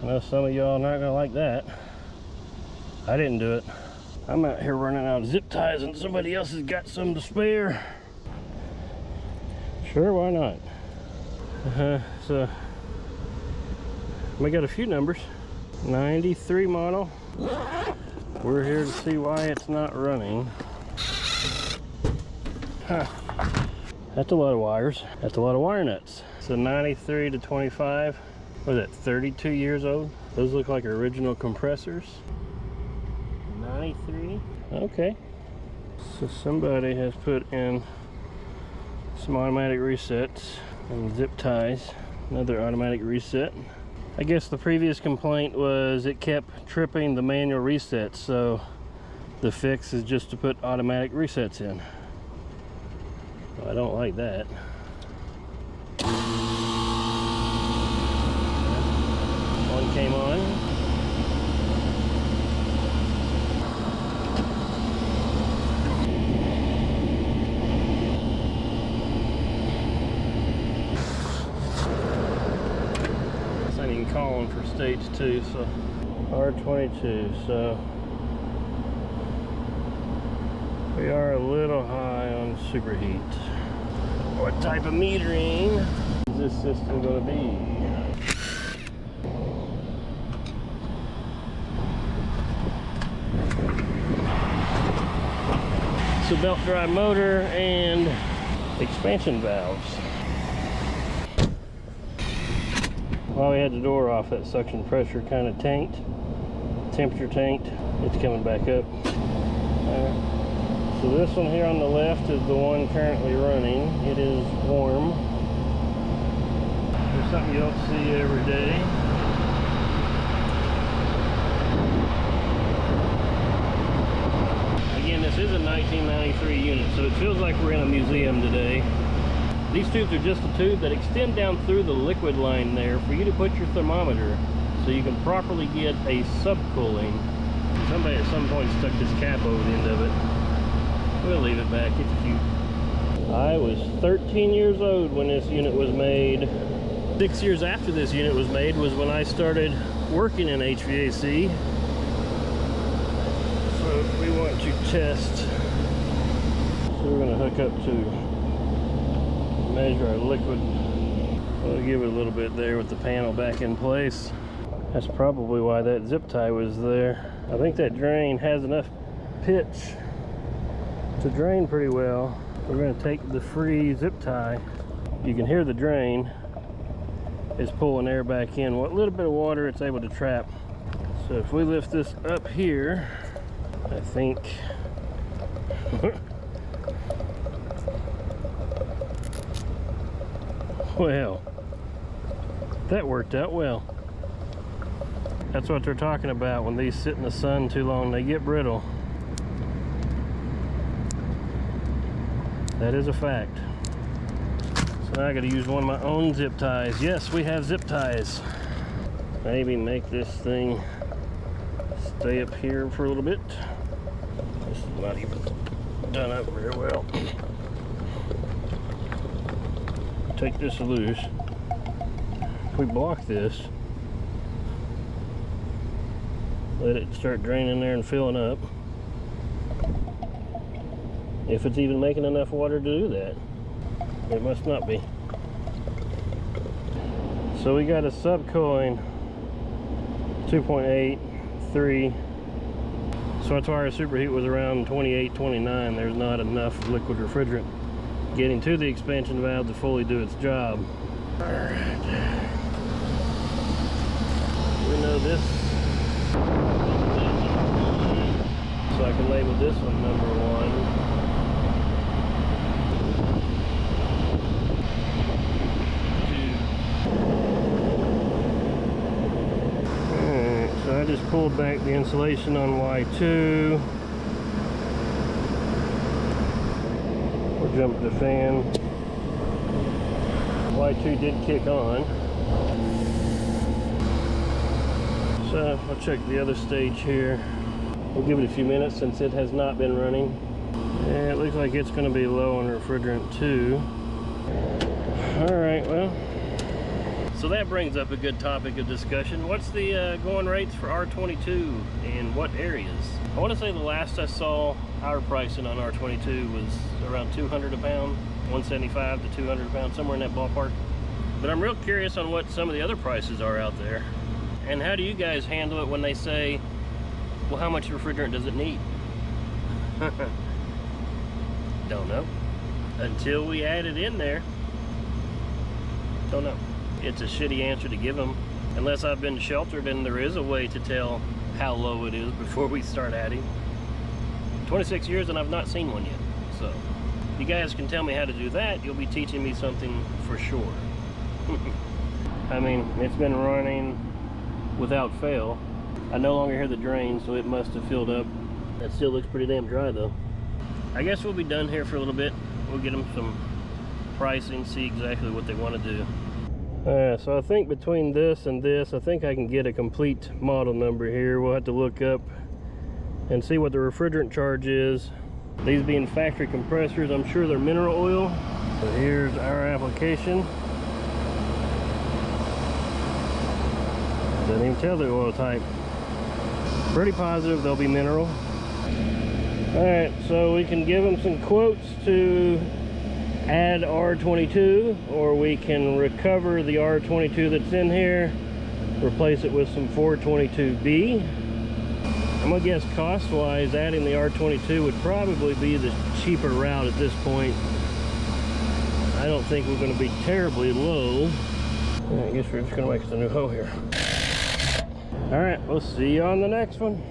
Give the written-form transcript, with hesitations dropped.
know some of y'all are not gonna like that. I didn't do it. I'm out here running out of zip ties and somebody else has got some to spare. Sure, why not? So we got a few numbers. 93 model. We're here to see why it's not running. Huh. That's a lot of wires. That's a lot of wire nuts. So 93 to 25. What is that, 32 years old? Those look like original compressors. 93. Okay. So somebody has put in some automatic resets and zip ties. Another automatic reset. I guess the previous complaint was it kept tripping the manual resets, so the fix is just to put automatic resets in. Well, I don't like that. One came on. Calling for stage 2, so R22, so we are a little high on superheat. What type of metering is this system going to be? So belt drive motor and expansion valves. While we had the door off, that suction pressure kind of tanked, temperature tanked. It's coming back up. So this one here on the left is the one currently running. It is warm. There's something you don't see every day. Again, this is a 1993 unit, so it feels like we're in a museum today. These tubes are just a tube that extend down through the liquid line there for you to put your thermometer so you can properly get a subcooling. Somebody at some point stuck this cap over the end of it. We'll leave it back, it's cute. I was 13 years old when this unit was made. 6 years after this unit was made was when I started working in HVAC. So we want to test. So we're going to hook up to measure our liquid. We'll give it a little bit there with the panel back in place. That's probably why that zip tie was there. I think that drain has enough pitch to drain pretty well. We're going to take the free zip tie. You can hear the drain is pulling air back in. What little bit of water it's able to trap. So if we lift this up here, I think well, that worked out well. That's what they're talking about. When these sit in the sun too long, they get brittle. That is a fact. So now I gotta use one of my own zip ties. Yes, we have zip ties. Maybe make this thing stay up here for a little bit. This is not even done up very well. Take this loose. If we block this, let it start draining there and filling up. If it's even making enough water to do that. It must not be. So we got a subcooling 2.8, 3. So that's why our superheat was around 28, 29. There's not enough liquid refrigerant getting to the expansion valve to fully do its job. All right. We know this. So I can label this one number 1. Alright, so I just pulled back the insulation on Y2. Jump the fan. Y2 did kick on. So I'll check the other stage here. We'll give it a few minutes since it has not been running. And it looks like it's going to be low on refrigerant too. Alright, well, So that brings up a good topic of discussion. What's the going rates for R22 in what areas? I want to say the last I saw our pricing on R22 was around 200 a pound, 175 to 200 a pound, somewhere in that ballpark. But I'm real curious on what some of the other prices are out there. And how do you guys handle it when they say, well, how much refrigerant does it need? Don't know. Until we add it in there, don't know. It's a shitty answer to give them, unless I've been sheltered and there is a way to tell how low it is before we start adding. 26 years and I've not seen one yet. So if you guys can tell me how to do that, you'll be teaching me something for sure. I mean, it's been running without fail. I no longer hear the drain, so it must have filled up. That still looks pretty damn dry though. I guess we'll be done here for a little bit. We'll get them some pricing, see exactly what they want to do. So I think between this and this, I think I can get a complete model number here. We'll have to look up and see what the refrigerant charge is. These being factory compressors, I'm sure they're mineral oil. So here's our application. Doesn't even tell the oil type. Pretty positive they'll be mineral. Alright, so we can give them some quotes to add R22, or we can recover the R22 that's in here, replace it with some 422B. I'm gonna guess cost-wise, adding the R22 would probably be the cheaper route at this point. I don't think we're gonna be terribly low. I guess we're just gonna make us a new hoe here. All right, we'll see you on the next one.